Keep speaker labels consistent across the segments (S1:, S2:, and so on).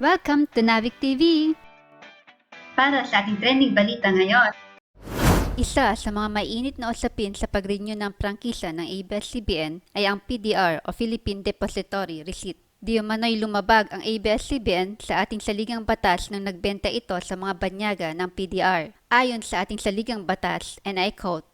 S1: Welcome to Navic TV!
S2: Para sa ating trending balita ngayon.
S1: Isa sa mga mainit na usapin sa pag-renew ng prangkisa ng ABS-CBN ay ang PDR o Philippine Depository Receipt. Di umano'y lumabag ang ABS-CBN sa ating saligang batas nang nagbenta ito sa mga banyaga ng PDR. Ayon sa ating saligang batas, and I quote,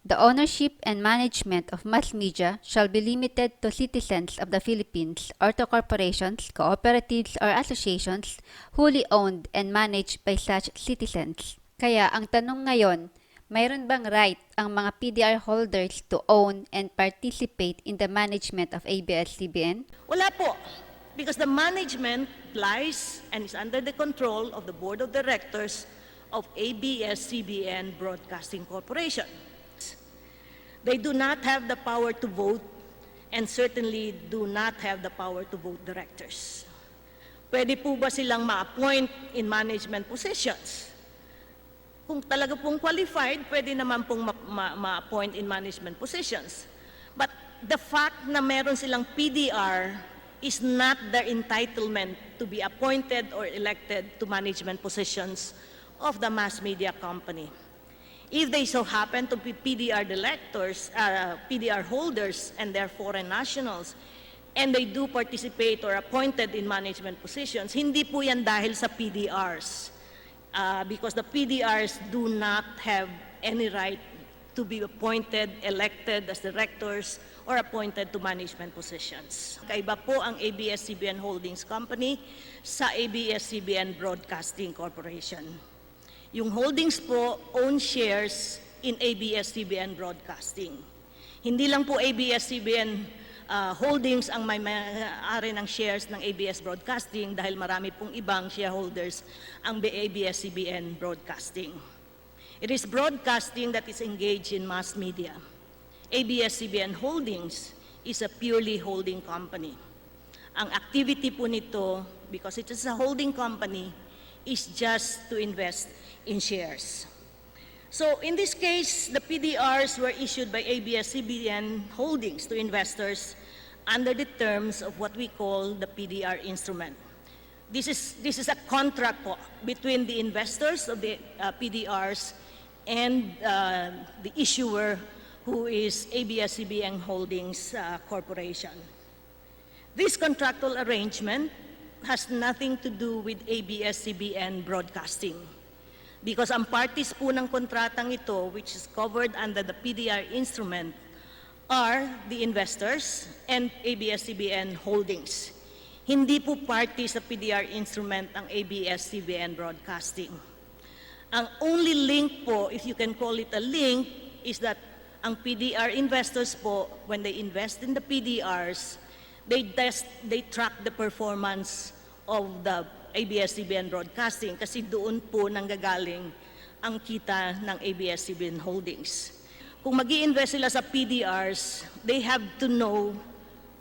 S1: "The ownership and management of mass media shall be limited to citizens of the Philippines or to corporations, cooperatives, or associations wholly owned and managed by such citizens." Kaya ang tanong ngayon, mayroon bang right ang mga PDR holders to own and participate in the management of ABS-CBN?
S3: Wala po, because the management lies and is under the control of the Board of Directors of ABS-CBN Broadcasting Corporation. They do not have the power to vote and certainly do not have the power to vote directors. Pwede po ba silang ma-appoint in management positions? Kung talaga pong qualified, pwede naman pong ma-appoint in management positions. But the fact na meron silang PDR is not their entitlement to be appointed or elected to management positions of the mass media company. If they so happen to be PDR directors, PDR holders, and they're foreign nationals, and they do participate or appointed in management positions, hindi po yan dahil sa PDRs. Because the PDRs do not have any right to be appointed, elected as directors, or appointed to management positions. Kaiba po ang ABS-CBN Holdings Company sa ABS-CBN Broadcasting Corporation. Yung holdings po own shares in ABS-CBN Broadcasting. Hindi lang po ABS-CBN Holdings ang may-ari ng shares ng ABS Broadcasting dahil marami pong ibang shareholders ang ABS-CBN Broadcasting. It is broadcasting that is engaged in mass media. ABS-CBN Holdings is a purely holding company. Ang activity po nito, because it is a holding company, is just to invest in shares. So in this case, the PDRs were issued by ABS-CBN Holdings to investors under the terms of what we call the PDR instrument. This is a contract po between the investors of the PDRs and the issuer, who is ABS-CBN Holdings Corporation. This contractual arrangement has nothing to do with ABS-CBN Broadcasting, because ang parties po ng kontratang ito, which is covered under the PDR instrument, are the investors and ABS-CBN Holdings. Hindi po party sa PDR instrument ang ABS-CBN Broadcasting. Ang only link po, if you can call it a link, is that ang PDR investors po, when they invest in the PDRs, they track the performance of the ABS-CBN Broadcasting kasi doon po nanggagaling ang kita ng ABS-CBN Holdings. Kung mag-i-invest sila sa PDRs, they have to know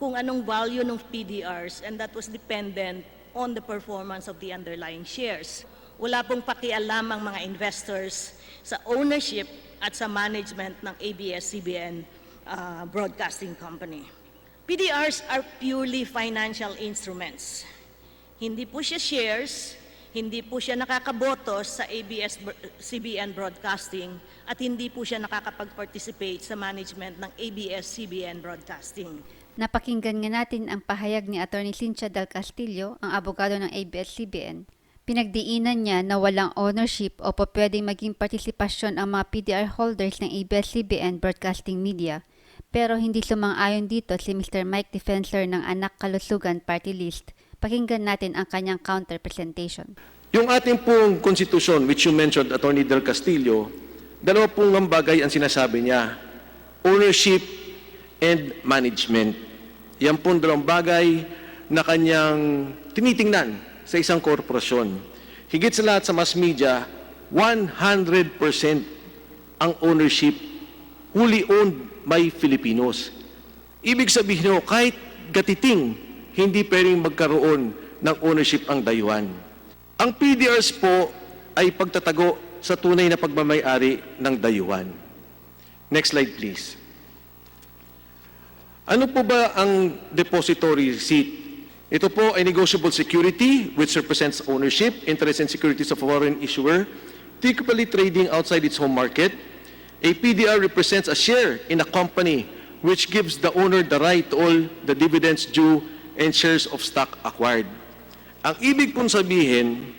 S3: kung anong value ng PDRs, and that was dependent on the performance of the underlying shares. Wala pong pakialam ang mga investors sa ownership at sa management ng ABS-CBN Broadcasting Company. PDRs are purely financial instruments. Hindi po siya shares, hindi po siya nakakaboto sa ABS-CBN Broadcasting, at hindi po siya nakakapag-participate sa management ng ABS-CBN Broadcasting.
S1: Napakinggan nga natin ang pahayag ni Atty Cynthia Del Castillo, ang abogado ng ABS-CBN. Pinagdiinan niya na walang ownership o pwedeng maging partisipasyon ang mga PDR holders ng ABS-CBN Broadcasting Media. Pero hindi sumang-ayon dito si Mr. Mike Defensor ng Anak Kalusugan Party List. Pakinggan natin ang kanyang counter-presentation.
S4: Yung ating pong konstitusyon, which you mentioned, Atty Del Castillo, dalawa pong bagay ang sinasabi niya, ownership and management. Yan pong dalawang bagay na kanyang tinitingnan sa isang korporasyon. Higit sa lahat sa mass media, 100% ang ownership wholly owned by Filipinos. Ibig sabihin nyo, kahit gatiting, hindi pwedeng magkaroon ng ownership ang dayuhan. Ang PDRs po ay pagtatago sa tunay na pagmamay-ari ng dayuhan. Next slide, please. Ano po ba ang depository receipt? Ito po ay negotiable security which represents ownership, interest, and securities of a foreign issuer, typically trading outside its home market. A PDR represents a share in a company which gives the owner the right to all the dividends due and shares of stock acquired. Ang ibig pong sabihin,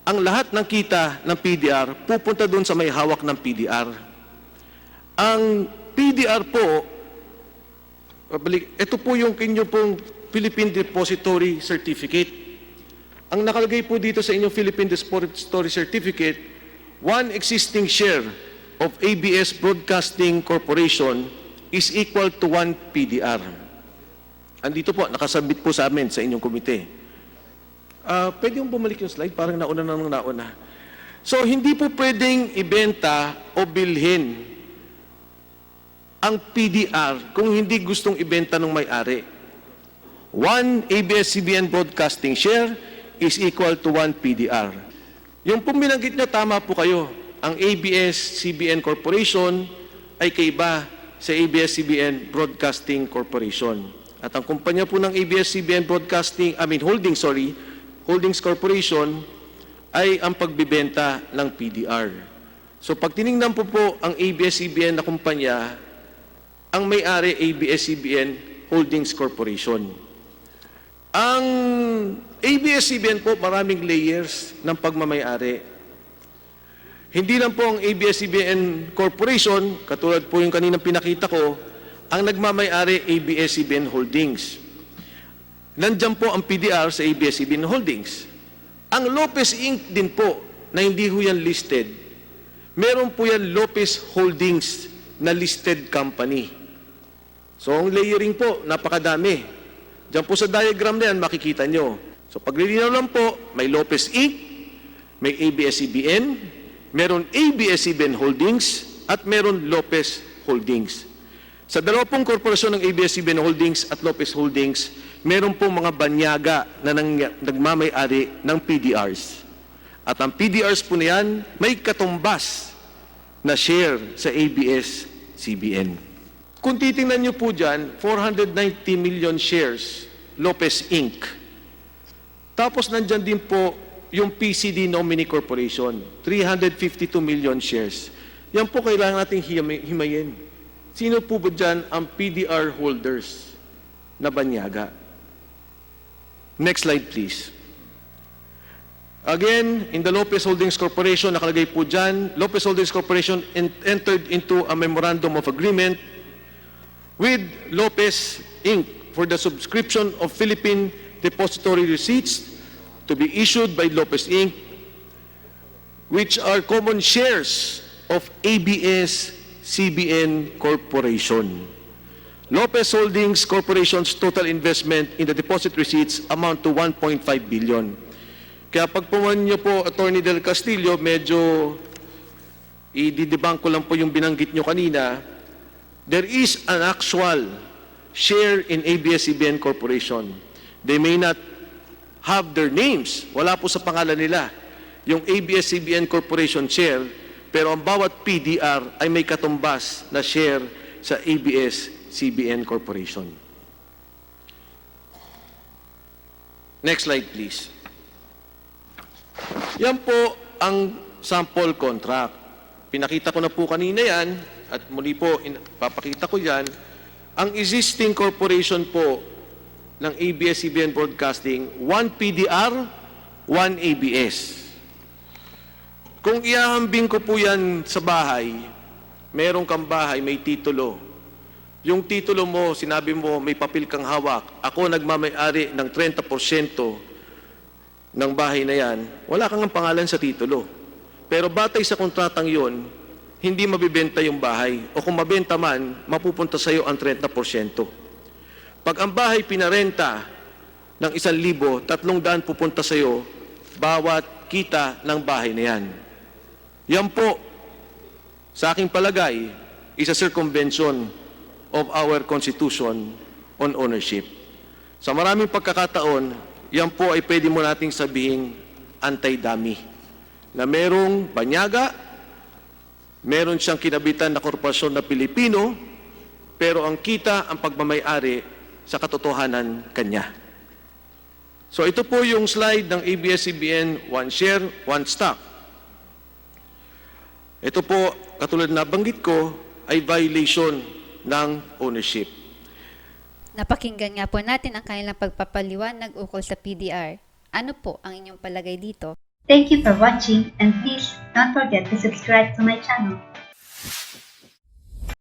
S4: ang lahat ng kita ng PDR pupunta doon sa may hawak ng PDR. Ang PDR po, ito po yung kinyo pong Philippine Depository Certificate. Ang nakalagay po dito sa inyong Philippine Depository Certificate, one existing share of ABS Broadcasting Corporation is equal to 1 PDR. Andito po, nakasabit po sa amin sa inyong komite. Pwede yung bumalik yung slide, parang nauna. So, hindi po pwedeng ibenta o bilhin ang PDR kung hindi gustong ibenta ng may-ari. 1 ABS-CBN broadcasting share is equal to 1 PDR. Yung pong binanggit nyo, tama po kayo. Ang ABS-CBN Corporation ay kaiba sa ABS-CBN Broadcasting Corporation. At ang kumpanya po ng ABS-CBN Holdings Corporation ay ang pagbibenta ng PDR. So pag tinignan po ang ABS-CBN na kumpanya, ang may-ari ABS-CBN Holdings Corporation. Ang ABS-CBN po maraming layers ng pagmamay-ari. Hindi lang po ang ABS-CBN Corporation, katulad po yung kaninang pinakita ko, ang nagmamay-ari ABS-CBN Holdings. Nandiyan po ang PDR sa ABS-CBN Holdings. Ang Lopez Inc. din po, na hindi ho yan listed, meron po yan Lopez Holdings na listed company. So ang layering po, napakadami. Diyan po sa diagram na yan, makikita nyo. So paglilinaw lang po, may Lopez Inc., may ABS-CBN, meron ABS-CBN Holdings, at meron Lopez Holdings. Sa dalawa pong korporasyon ng ABS-CBN Holdings at Lopez Holdings, meron pong mga banyaga na nagmamay-ari ng PDRs. At ang PDRs po na yan, may katumbas na share sa ABS-CBN. Kung titingnan nyo po dyan, 490 million shares, Lopez Inc. Tapos nandyan din po yung PCD Nominee Corporation, 352 million shares. Yan po kailangan nating himayin. Sino po ba dyan ang PDR holders na banyaga? Next slide, please. Again, in the Lopez Holdings Corporation, nakalagay po dyan, Lopez Holdings Corporation entered into a memorandum of agreement with Lopez Inc. for the subscription of Philippine Depository receipts to be issued by Lopez Inc., which are common shares of ABS-CBN Corporation. Lopez Holdings Corporation's total investment in the deposit receipts amount to 1.5 billion. Kaya pag pumunta niyo po, Atty Del Castillo, medyo i-debunk ko lang po yung binanggit niyo kanina, there is an actual share in ABS-CBN Corporation. They may not have their names. Wala po sa pangalan nila yung ABS-CBN Corporation share, pero ang bawat PDR ay may katumbas na share sa ABS-CBN Corporation. Next slide, please. Yan po ang sample contract. Pinakita ko na po kanina yan, at muli po, papakita ko yan. Ang existing corporation po ng ABS-CBN Broadcasting, 1 PDR, 1 ABS. Kung iahambing ko po yan sa bahay, meron kang bahay, may titulo. Yung titulo mo, sinabi mo, may papel kang hawak. Ako nagmamay-ari ng 30% ng bahay na yan. Wala kang pangalan sa titulo. Pero batay sa kontratang yon, hindi mabibenta yung bahay. O kung mabenta man, mapupunta sa iyo ang 30%. Pag ang bahay pinarenta ng 1,000, 300 pupunta sa iyo, bawat kita ng bahay na yan. Yan po, sa aking palagay, is a circumvention of our Constitution on ownership. Sa maraming pagkakataon, yan po ay pwede mo nating sabihin anti-dummy. Na merong banyaga, meron siyang kinabitan na korporasyon na Pilipino, pero ang kita, ang pagmamay-ari sa katotohanan kanya. So ito po yung slide ng ABS-CBN One Share, One Stock. Ito po, katulad na banggit ko, ay violation ng ownership.
S1: Napakinggan nga po natin ang kanilang pagpapaliwanag ukol sa PDR. Ano po ang inyong palagay dito?
S2: Thank you for watching and please don't forget to subscribe to my channel.